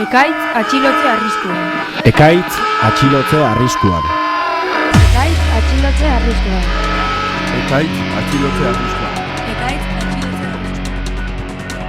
Ekaitz atxilotze arriskuan. Ekaitz atxilotze arriskuan. Ekaitz atxilotze arriskuan. Ekaitz atxilotze arriskuan. Ekaitz atxilotze arriskuan.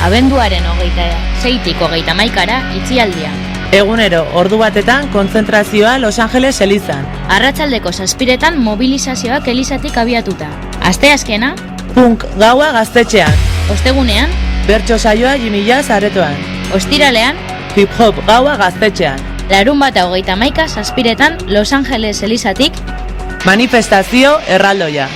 Abenduaren 26tik 31 itxialdia. Egunero, ordu batetan kontzentrazioa Los Angeles elizan. Arratsaldeko 7etan mobilizazioak elizatik abiatuta. Asteazkena, Punk gaua gaztetxean. ostegunean, Bertso saioa Jimmy Jazz aretoan. ostiralean, Hip hop gaua gaztetxean. larunbata 31 7etan Los Angeles elizatik Manifestazio erraldoia.